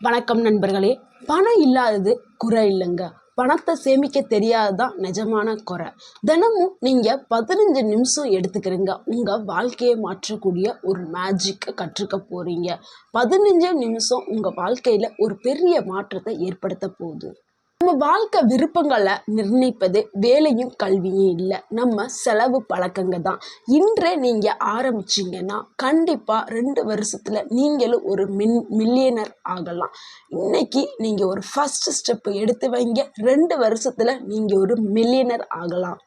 வணக்கம் நண்பர்களே. பணம் இல்லாதது குறை இல்லைங்க. பணத்தை சேமிக்க தெரியாததான் நிஜமான குறை. தினமும் நீங்கள் 15 நிமிஷம் எடுத்துக்கிறீங்க. உங்கள் வாழ்க்கையை மாற்றக்கூடிய ஒரு மேஜிக்கை கற்றுக்க போகிறீங்க. 15 நிமிஷம் உங்கள் வாழ்க்கையில் ஒரு பெரிய மாற்றத்தை ஏற்படுத்த போகுது. நம்ம வாழ்க்கை விருப்பங்களை நிர்ணயிப்பது வேலையும் கல்வியும் இல்லை, நம்ம செலவு பழக்கங்க தான். இன்றே நீங்கள் ஆரம்பிச்சிங்கன்னா கண்டிப்பாக 2 வருஷத்தில் நீங்களும் ஒரு மில்லியனர் ஆகலாம். இன்னைக்கு நீங்கள் ஒரு ஃபர்ஸ்ட் ஸ்டெப் எடுத்து வைங்க, 2 வருஷத்தில் நீங்கள் ஒரு மில்லியனர் ஆகலாம்.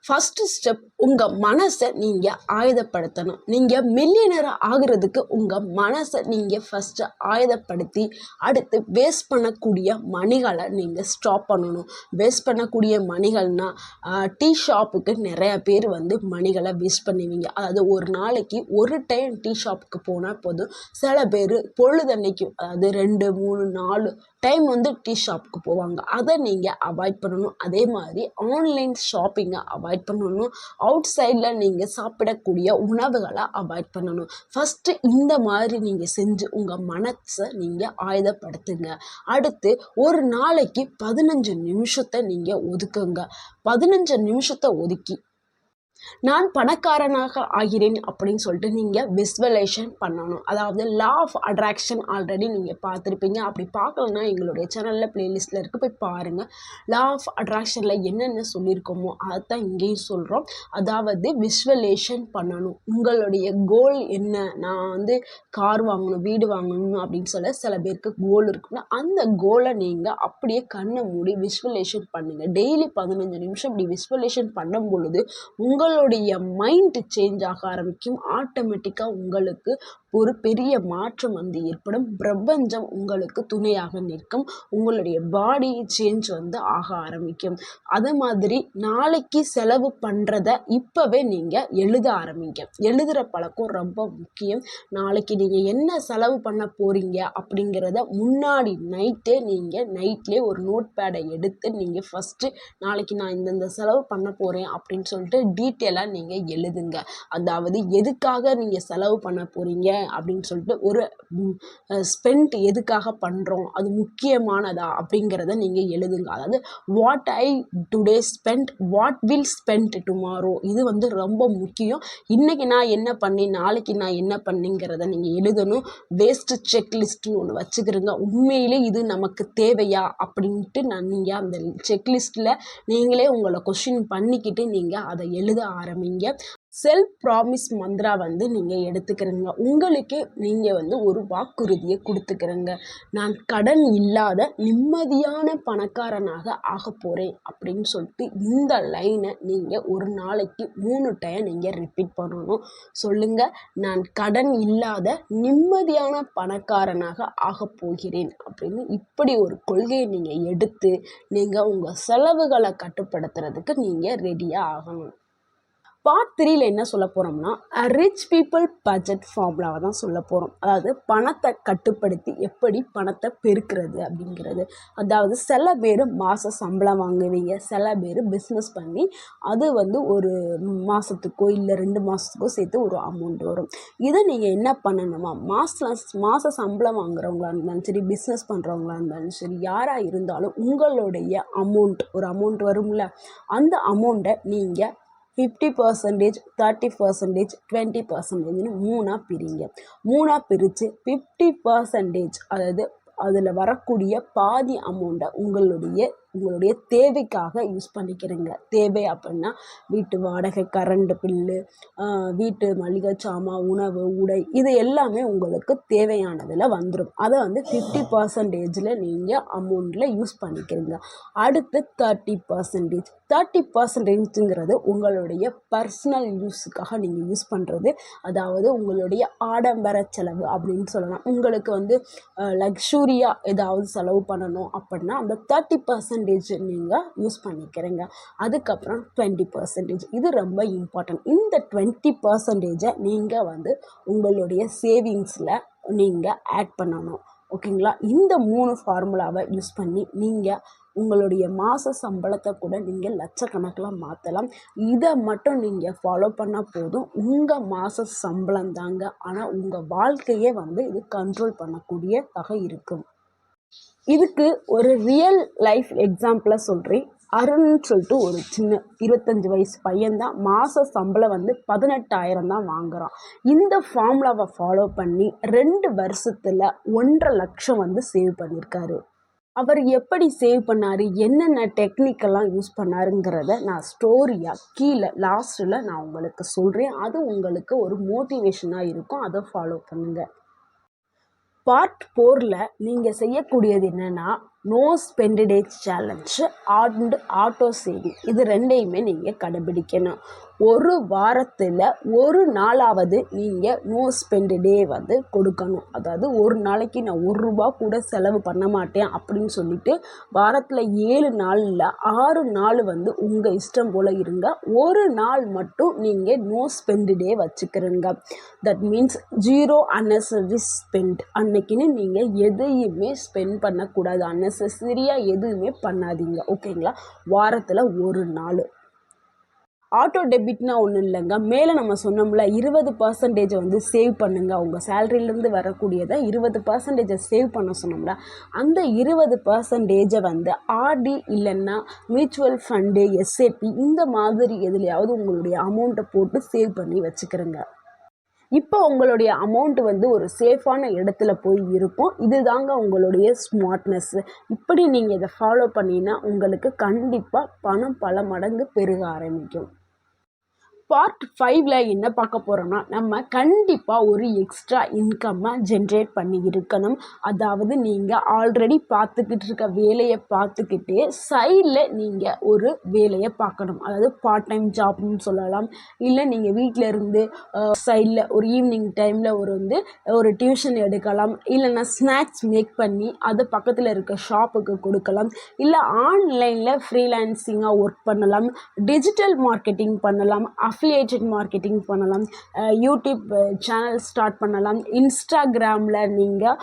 ஃபஸ்ட்டு ஸ்டெப், உங்கள் மனசை நீங்கள் ஆயுதப்படுத்தணும். நீங்கள் மில்லியனர் ஆகிறதுக்கு உங்கள் மனசை நீங்கள் ஃபஸ்ட்டு ஆயுதப்படுத்தி, அடுத்து வேஸ்ட் பண்ணக்கூடிய மணிகளை நீங்கள் ஸ்டாப் பண்ணணும். வேஸ்ட் பண்ணக்கூடிய மணிகள்னால், டீ ஷாப்புக்கு நிறையா பேர் மணிகளை வேஸ்ட் பண்ணுவீங்க. அதாவது ஒரு நாளைக்கு ஒரு டைம் டீ ஷாப்புக்கு போனால் போதும். சில பேர் பொழுதன்னைக்கும், அதாவது 2, 3, 4 டைம் டீ ஷாப்புக்கு போவாங்க. அதை நீங்கள் அவாய்ட் பண்ணணும். அதே மாதிரி ஆன்லைன் ஷாப்பிங்கை அவாய்ட் பண்ணணும். அவுட் சைடில் நீங்கள் சாப்பிடக்கூடிய உணவுகளை அவாய்ட் பண்ணணும். ஃபஸ்ட்டு இந்த மாதிரி நீங்கள் செஞ்சு உங்கள் மனசை நீங்கள் ஆயுதப்படுத்துங்க. அடுத்து ஒரு நாளைக்கு 15 நிமிஷத்தை நீங்கள் ஒதுக்குங்க. 15 நிமிஷத்தை ஒதுக்கி நான் பணக்காரனாக ஆகிறேன் அப்படின்னு சொல்லிட்டு நீங்கள் விஸ்வலைசேஷன் பண்ணணும். அதாவது லா ஆஃப் அட்ராக்ஷன் ஆல்ரெடி நீங்கள் பார்த்துருப்பீங்க. அப்படி பார்க்கலன்னா எங்களுடைய சேனலில் ப்ளேலிஸ்ட்டில் இருக்குது, போய் பாருங்கள். லா ஆஃப் அட்ராக்ஷனில் என்னென்ன சொல்லியிருக்கோமோ அதைத்தான் இங்கேயும் சொல்கிறோம். அதாவது விஸ்வலைசேஷன் பண்ணணும். உங்களுடைய கோல் என்ன? நான் கார் வாங்கணும், வீடு வாங்கணும் அப்படின்னு சொல்ல சில பேருக்கு கோல் இருக்குன்னா அந்த கோலை நீங்கள் அப்படியே கண்ணை மூடி விஸ்வலைசேஷன் பண்ணுங்கள். டெய்லி 15 நிமிஷம் இப்படி விஸ்வலைசேஷன் பண்ணும் பொழுது உங்களுடைய மைண்ட் சேஞ்ச் ஆக ஆரம்பிக்கும். ஆட்டோமேட்டிக்காக உங்களுக்கு ஒரு பெரிய மாற்றம் ஏற்படும். பிரபஞ்சம் உங்களுக்கு துணையாக நிற்கும். உங்களுடைய பாடி சேஞ்ச் ஆக ஆரம்பிக்கும். அது மாதிரி நாளைக்கு செலவு பண்ணுறத இப்போவே நீங்கள் எழுத ஆரம்பிங்க. எழுதுகிற பழக்கம் ரொம்ப முக்கியம். நாளைக்கு நீங்கள் என்ன செலவு பண்ண போகிறீங்க அப்படிங்கிறத முன்னாடி நைட்லேயே ஒரு நோட் பேடை எடுத்து நீங்கள் ஃபஸ்ட்டு நாளைக்கு நான் இந்த செலவு பண்ண போகிறேன் அப்படின்னு சொல்லிட்டு டீட்டெயிலாக நீங்கள் எழுதுங்க. அதாவது எதுக்காக நீங்கள் செலவு பண்ண போகிறீங்க அப்படின்னு சொல்லிட்டு, ஒரு ஸ்பெண்ட் எதுக்காக பண்ணுறோம், அது முக்கியமானதா அப்படிங்கிறத நீங்கள் எழுதுங்க. அதாவது what I today spend, what will spend tomorrow. இது ரொம்ப முக்கியம். இன்றைக்கி நான் என்ன பண்ணி நாளைக்கு நான் என்ன பண்ணிங்கிறத நீங்கள் எழுதணும். வேஸ்ட் செக்லிஸ்ட்னு ஒன்று வச்சுக்கிறோங்க. உண்மையிலே இது நமக்கு தேவையா அப்படின்ட்டு நீங்கள் அந்த செக்லிஸ்ட்டில் நீங்களே உங்களை கொஸ்டின் பண்ணிக்கிட்டு நீங்கள் அதை எழுத ஆரம்பிங்க. செல்ஃப் ப்ராமிஸ் மந்த்ரா நீங்கள் எடுத்துக்கிறீங்க. உங்களுக்கு நீங்கள் ஒரு வாக்குறுதியை கொடுத்துக்கிறீங்க. நான் கடன் இல்லாத நிம்மதியான பணக்காரனாக ஆக போகிறேன் அப்படின்னு சொல்லிட்டு இந்த லைனை நீங்கள் ஒரு நாளைக்கு 3 டைம் நீங்கள் ரிப்பீட் பண்ணணும். சொல்லுங்கள், நான் கடன் இல்லாத நிம்மதியான பணக்காரனாக ஆக போகிறேன் அப்படின்னு. இப்படி ஒரு கொள்கையை நீங்கள் எடுத்து நீங்கள் உங்கள் செலவுகளை கட்டுப்படுத்துறதுக்கு நீங்கள் ரெடியாக ஆகணும். பார்ட் 3ல் என்ன சொல்ல போகிறோம்னா, ரிச் பீப்புள் பட்ஜெட் ஃபார்முலாவை தான் சொல்ல போகிறோம். அதாவது பணத்தை கட்டுப்படுத்தி எப்படி பணத்தை பெருக்கிறது அப்படிங்கிறது. அதாவது சில பேர் மாத சம்பளம் வாங்குவீங்க, சில பேர் பிஸ்னஸ் பண்ணி அது ஒரு மாதத்துக்கோ இல்லை 2 மாதத்துக்கோ சேர்த்து ஒரு அமௌண்ட் வரும். இதை நீங்கள் என்ன பண்ணணுமா, மாத சம்பளம் வாங்குறவங்களா இருந்தாலும் சரி, பிஸ்னஸ் பண்ணுறவங்களா இருந்தாலும் சரி, யாராக இருந்தாலும் உங்களுடைய ஒரு அமௌண்ட் வரும்ல, அந்த அமௌண்ட்டை நீங்கள் 50%, 30%, 20%ன்னு 3ஆக பிரிங்க. 3ஆக பிரித்து 50%, அதாவது அதில் வரக்கூடிய பாதி அமௌண்ட்டை உங்களுடைய தேவைக்காக யூஸ் பண்ணிக்கிறீங்க. தேவை அப்படின்னா வீட்டு வாடகை, கரண்ட் பில்லு, வீட்டு மளிகை சாமான், உணவு, உடை, இது எல்லாமே உங்களுக்கு தேவையானதில் வந்துடும். அதை 50%ல் நீங்கள் அமௌண்ட்டில் யூஸ் பண்ணிக்கிறீங்க. அடுத்து 30%ங்கிறது உங்களுடைய பர்சனல் யூஸுக்காக நீங்கள் யூஸ் பண்ணுறது. அதாவது உங்களுடைய ஆடம்பர செலவு அப்படின்னு சொல்லலாம். உங்களுக்கு லக்ஸூரியாக ஏதாவது செலவு பண்ணணும் அப்படின்னா அந்த 30% நீங்கள் யூஸ் பண்ணிக்கிறீங்க. அதுக்கப்புறம் 20%, இது ரொம்ப இம்பார்ட்டன்ட். இந்த 20%ஐ நீங்கள் உங்களுடைய சேவிங்ஸில் நீங்கள் ஆட் பண்ணணும். ஓகேங்களா? இந்த 3 ஃபார்முலாவை யூஸ் பண்ணி நீங்கள் உங்களுடைய மாத சம்பளத்தை கூட நீங்கள் லட்சக்கணக்கில் மாற்றலாம். இதை மட்டும் நீங்கள் ஃபாலோ பண்ணால் போதும். உங்கள் மாத சம்பளம் தாங்க, ஆனால் உங்கள் வாழ்க்கையே வந்து இது கண்ட்ரோல் பண்ணக்கூடியதாக இருக்கும். இதுக்கு ஒரு ரியல் லைஃப் எக்ஸாம்பிளாக சொல்கிறேன். அருண்னு சொல்லிட்டு ஒரு சின்ன 25 வயசு பையன்தான். மாத சம்பளம் வந்து 18,000 தான் வாங்குகிறான். இந்த ஃபார்முலாவை ஃபாலோ பண்ணி 2 வருஷத்தில் 1,50,000 லட்சம் வந்து சேவ் பண்ணியிருக்காரு. அவர் எப்படி சேவ் பண்ணார், என்னென்ன டெக்னிக்கெல்லாம் யூஸ் பண்ணாருங்கிறத நான் ஸ்டோரியாக கீழே லாஸ்ட்டில் நான் உங்களுக்கு சொல்கிறேன். அது உங்களுக்கு ஒரு மோட்டிவேஷனாக இருக்கும். அதை ஃபாலோ பண்ணுங்கள். பார்ட் 4ல் நீங்கள் செய்யக்கூடியது என்னென்னா, no spend day challenge and auto saving. இது ரெண்டையுமே நீங்கள் கடைபிடிக்கணும். ஒரு வாரத்தில் ஒரு நாளாவது நீங்கள் நோ ஸ்பெண்ட் டே வந்து கொடுக்கணும். அதாவது ஒரு நாளைக்கு நான் ₹1 கூட செலவு பண்ண மாட்டேன் அப்படின்னு சொல்லிட்டு வாரத்தில் 7 நாளில் 6 நாள் வந்து உங்கள் இஷ்டம் போல் இருங்க. ஒரு நாள் மட்டும் நீங்கள் நோ ஸ்பெண்ட் டே வச்சுக்கிறீங்க. That means 0 unnecessary spend. அன்னைக்குன்னு நீங்கள் எதையுமே ஸ்பெண்ட் பண்ணக்கூடாது. அன்னெசரியாக எதுவுமே பண்ணாதீங்க. ஓகேங்களா? வாரத்தில் ஒரு நாள். ஆட்டோ டெபிட்னா ஒன்றும் இல்லைங்க. மேலே நம்ம சொன்னோம்ல 20% வந்து சேவ் பண்ணுங்கள். உங்கள் சேலரியிலேருந்து வரக்கூடியதை 20% சேவ் பண்ண சொன்னோம்ல, அந்த 20% வந்து ஆர்டி இல்லைன்னா மியூச்சுவல் ஃபண்டு, எஸ்ஏபி இந்த மாதிரி எதுலையாவது உங்களுடைய அமௌண்ட்டை போட்டு சேவ் பண்ணி வச்சுக்கிறேங்க. இப்போ உங்களுடைய அமௌண்ட் வந்து ஒரு சேஃபான இடத்துல போய் இருக்கும். இதுதாங்க உங்களுடைய ஸ்மார்ட்னஸ்ஸு. இப்படி நீங்கள் இதை ஃபாலோ பண்ணினா உங்களுக்கு கண்டிப்பாக பணம் பல மடங்கு பெருக ஆரம்பிக்கும். பார்ட் 5ல் என்ன பார்க்க போகிறோன்னா, நம்ம கண்டிப்பாக ஒரு எக்ஸ்ட்ரா இன்கம்மை ஜென்ரேட் பண்ணி இருக்கணும். அதாவது நீங்கள் ஆல்ரெடி பார்த்துக்கிட்டு இருக்க வேலையை பார்த்துக்கிட்டே சைடில் நீங்கள் ஒரு வேலையை பார்க்கணும். அதாவது பார்ட் டைம் ஜாப்னு சொல்லலாம். இல்லை நீங்கள் வீட்டில் இருந்து சைடில் ஒரு ஈவினிங் டைமில் ஒரு டியூஷன் எடுக்கலாம். இல்லைன்னா ஸ்நாக்ஸ் மேக் பண்ணி அதை பக்கத்தில் இருக்க ஷாப்புக்கு கொடுக்கலாம். இல்லை ஆன்லைனில் ஃப்ரீலான்சிங்காக ஒர்க் பண்ணலாம். டிஜிட்டல் மார்க்கெட்டிங் பண்ணலாம். அஃபிலியேட்டட் மார்க்கெட்டிங் பண்ணலாம். யூடியூப் சேனல் ஸ்டார்ட் பண்ணலாம். இன்ஸ்டாகிராமில் நீங்கள்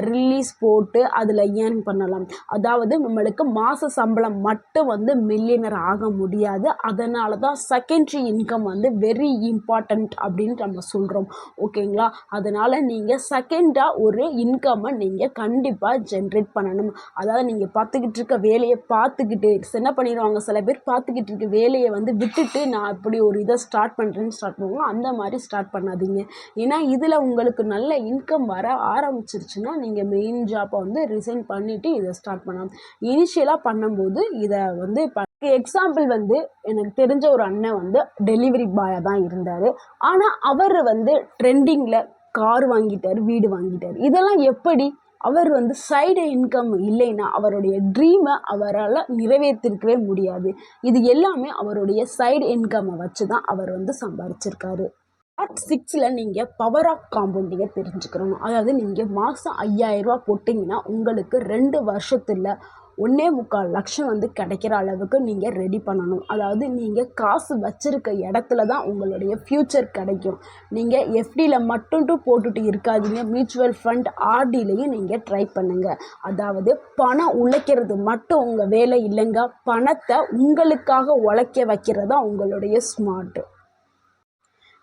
ரிலீஸ் போட்டு அதில் ஏர்ன் பண்ணலாம். அதாவது நம்மளுக்கு மாத சம்பளம் மட்டும் வந்து மில்லியனர் ஆக முடியாது. அதனால தான் செகண்டரி இன்கம் வந்து வெரி இம்பார்ட்டண்ட் அப்படின்னு நம்ம சொல்கிறோம். ஓகேங்களா? அதனால் நீங்கள் செகண்டாக ஒரு இன்கம்மை நீங்கள் கண்டிப்பாக ஜென்ரேட் பண்ணணும். அதாவது நீங்கள் பார்த்துக்கிட்டு இருக்க வேலையை பார்த்துக்கிட்டு என்ன பண்ணிடுவாங்க, சில பேர் பார்த்துக்கிட்டு இருக்க வேலையை வந்து விட்டுட்டு நான் இப்படி ஒரு இதை ஸ்டார்ட் பண்ணுவோம். அந்த மாதிரி ஸ்டார்ட் பண்ணாதீங்க. ஏன்னா இதில் உங்களுக்கு நல்ல இன்கம் வர ஆரம்பிச்சிருச்சுன்னா நீங்கள் மெயின் ஜாப்பை வந்து ரிசைன் பண்ணிவிட்டு இதை ஸ்டார்ட் பண்ணலாம். இனிஷியலாக பண்ணும்போது இதை வந்து எக்ஸாம்பிள் வந்து எனக்கு தெரிஞ்ச ஒரு அண்ணன் வந்து டெலிவரி பாயாக தான் இருந்தார். ஆனால் அவர் வந்து ட்ரெண்டிங்கில் கார் வாங்கிட்டார், வீடு வாங்கிட்டார். இதெல்லாம் எப்படி? அவர் வந்து சைடு இன்கம் இல்லைன்னா அவருடைய ட்ரீமை அவரால் நிறைவேற்றிருக்கவே முடியாது. இது எல்லாமே அவருடைய சைடு இன்கம்மை வச்சு தான் அவர் வந்து சம்பாதிச்சிருக்காரு. பார்ட் 6ல் நீங்கள் பவர் ஆஃப் காம்பவுண்டிங்கை தெரிஞ்சுக்கிறணும். அதாவது நீங்கள் மாதம் 5,000 போட்டிங்கன்னா உங்களுக்கு 2 வருஷத்தில் 1.25 லட்சம் வந்து கிடைக்கிற அளவுக்கு நீங்கள் ரெடி பண்ணணும். அதாவது நீங்கள் காசு வச்சுருக்க இடத்துல தான் உங்களுடைய ஃப்யூச்சர் கிடைக்கும். நீங்கள் எஃப்டியில் மட்டும் போட்டுட்டு இருக்காதீங்க. மியூச்சுவல் ஃபண்ட், ஆர்டிலையும் நீங்கள் ட்ரை பண்ணுங்கள். அதாவது பணம் உழைக்கிறது மட்டும் உங்கள் வேலை இல்லைங்க. பணத்தை உங்களுக்காக உழைக்க வைக்கிறது தான் உங்களுடைய ஸ்மார்ட்டு.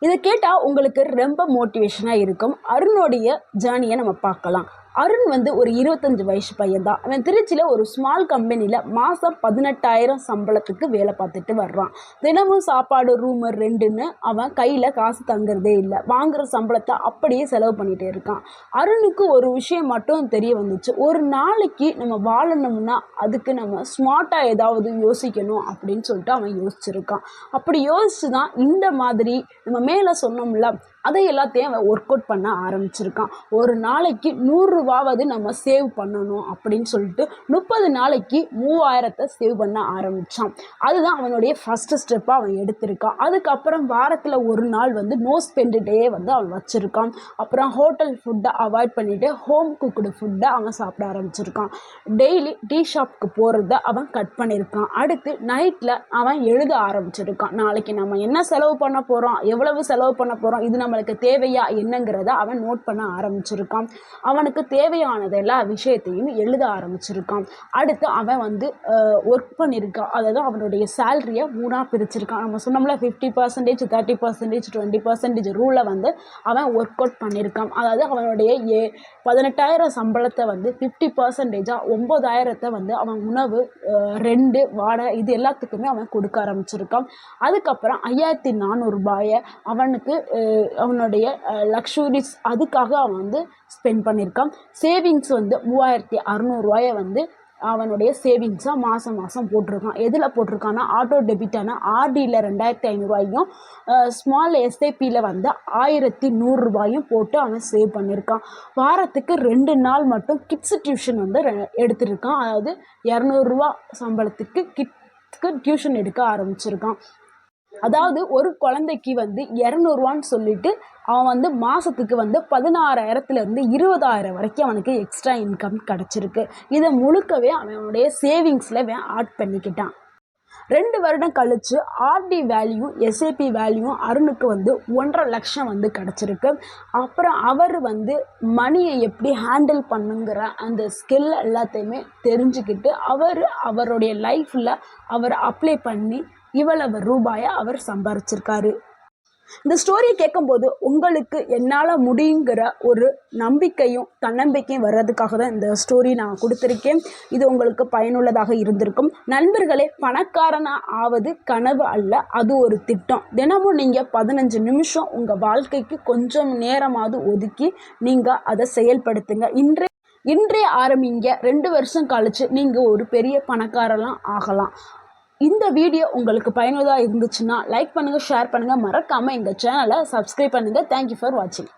இதை கேட்டால் உங்களுக்கு ரொம்ப மோட்டிவேஷனாக இருக்கும். அருணுடைய ஜேர்னியை நம்ம பார்க்கலாம். அருண் வந்து ஒரு 25 வயசு பையன் தான். அவன் திருச்சியில் ஒரு ஸ்மால் கம்பெனியில் மாதம் 18,000 சம்பளத்துக்கு வேலை பார்த்துட்டு வர்றான். தினமும் சாப்பாடு, ரூமு, ரெண்டுன்னு அவன் கையில் காசு தங்குறதே இல்லை. வாங்குகிற சம்பளத்தை அப்படியே செலவு பண்ணிகிட்டே இருக்கான். அருணுக்கு ஒரு விஷயம் மட்டும் தெரிய வந்துச்சு. ஒரு நாளைக்கு நம்ம வாழணும்னா அதுக்கு நம்ம ஸ்மார்ட்டாக ஏதாவது யோசிக்கணும் அப்படின்னு சொல்லிட்டு அவன் யோசிச்சிருக்கான். அப்படி யோசிச்சு தான் இந்த மாதிரி நம்ம மேலே சொன்னோம்ல அதை எல்லாத்தையும் அவன் ஒர்க் அவுட் பண்ண ஆரம்பிச்சிருக்கான். ஒரு நாளைக்கு 100 ரூபாவது நம்ம சேவ் பண்ணணும் அப்படின்னு சொல்லிட்டு 30 நாளைக்கு 3000 சேவ் பண்ண ஆரம்பித்தான். அதுதான் அவனுடைய ஃபஸ்ட்டு ஸ்டெப்பாக அவன் எடுத்திருக்கான். அதுக்கப்புறம் வாரத்தில் ஒரு நாள் வந்து நோ ஸ்பெண்ட் டே வந்து அவன் வச்சுருக்கான். அப்புறம் ஹோட்டல் ஃபுட்டை அவாய்ட் பண்ணிவிட்டு ஹோம் குக்குடு ஃபுட்டை அவன் சாப்பிட ஆரம்பிச்சிருக்கான். டெய்லி டீ ஷாப்புக்கு போகிறத அவன் கட் பண்ணியிருக்கான். அடுத்து நைட்டில் அவன் எழுத ஆரம்பிச்சிருக்கான். நாளைக்கு நம்ம என்ன செலவு பண்ண போகிறோம், எவ்வளவு செலவு பண்ண போகிறோம், இது நம்ம நம்மளுக்கு தேவையா என்னங்கிறத அவன் நோட் பண்ண ஆரம்பிச்சிருக்கான். அவனுக்கு தேவையானது எல்லா விஷயத்தையும் எழுத ஆரம்பிச்சிருக்கான். அடுத்து அவன் வந்து ஒர்க் பண்ணியிருக்கான். அதாவது அவனுடைய சேலரியை 3ஆக பிரிச்சிருக்கான். நம்ம சொன்னோம்ல 50%, 30%, 20% ரூலை வந்து அவன் ஒர்க் அவுட் பண்ணியிருக்கான். அதாவது அவனுடைய 18,000 சம்பளத்தை வந்து 50%, 9,000 வந்து அவன் உணவு, ரெண்டு, வாடகை இது எல்லாத்துக்குமே அவன் கொடுக்க ஆரம்பிச்சிருக்கான். அதுக்கப்புறம் 5,400 அவனுக்கு அவனுடைய லக்ஸுரிஸ் அதுக்காக அவன் வந்து ஸ்பெண்ட் பண்ணியிருக்கான். சேவிங்ஸ் வந்து 3,600 வந்து அவனுடைய சேவிங்ஸாக மாதம் போட்டிருக்கான். எதில் போட்டிருக்கான்னா ஆட்டோ டெபிட்டான ஆர்டியில் 2,500 ஸ்மால் எஸ்ஐபியில் வந்து 1,100 போட்டு அவன் சேவ் பண்ணியிருக்கான். வாரத்துக்கு 2 நாள் மட்டும் கிட்ஸு டியூஷன் வந்து எடுத்திருக்கான். அதாவது 200 சம்பளத்துக்கு கிட்ஸ்க்கு டியூஷன் எடுக்க ஆரம்பிச்சிருக்கான். அதாவது ஒரு குழந்தைக்கு வந்து 200 சொல்லிட்டு அவன் வந்து மாதத்துக்கு வந்து 16,000 20,000 வரைக்கும் அவனுக்கு எக்ஸ்ட்ரா இன்கம் கிடச்சிருக்கு. இதை முழுக்கவே அவனுடைய சேவிங்ஸில் அவன் ஆட் பண்ணிக்கிட்டான். 2 வருடம் கழித்து ஆர்டி வேல்யூ எஸ்ஐபி வேல்யூ அருணுக்கு வந்து 1,50,000 லட்சம் வந்து கிடச்சிருக்கு. அப்புறம் அவர் வந்து மணியை எப்படி ஹேண்டில் பண்ணுங்கிற அந்த ஸ்கில் எல்லாத்தையுமே தெரிஞ்சுக்கிட்டு அவருடைய லைஃப்பில் அவர் அப்ளை பண்ணி இவ்வளவு ரூபாயை அவர் சம்பாரிச்சிருக்காரு. இந்த ஸ்டோரியை கேட்கும்போது உங்களுக்கு என்னால் முடியுங்கிற ஒரு நம்பிக்கையும் தன்னம்பிக்கையும் வர்றதுக்காக தான் இந்த ஸ்டோரி நான் கொடுத்துருக்கேன். இது உங்களுக்கு பயனுள்ளதாக இருந்திருக்கும். நண்பர்களே, பணக்காரனாக ஆவது கனவு அல்ல, அது ஒரு திட்டம். தினமும் நீங்கள் 15 நிமிஷம் உங்கள் வாழ்க்கைக்கு கொஞ்சம் நேரமாவது ஒதுக்கி நீங்கள் அதை செயல்படுத்துங்க. இன்றே ஆரம்பிங்க. 2 வருஷம் கழிச்சு நீங்கள் ஒரு பெரிய பணக்காரலாம் ஆகலாம். இந்த வீடியோ உங்களுக்கு பயனுள்ளதாக இருந்துச்சுன்னா லைக் பண்ணுங்கள், ஷேர் பண்ணுங்கள், மறக்காமல் எங்கள் சேனலை சப்ஸ்கிரைப் பண்ணுங்கள். தேங்க்யூ ஃபார் வாட்சிங்.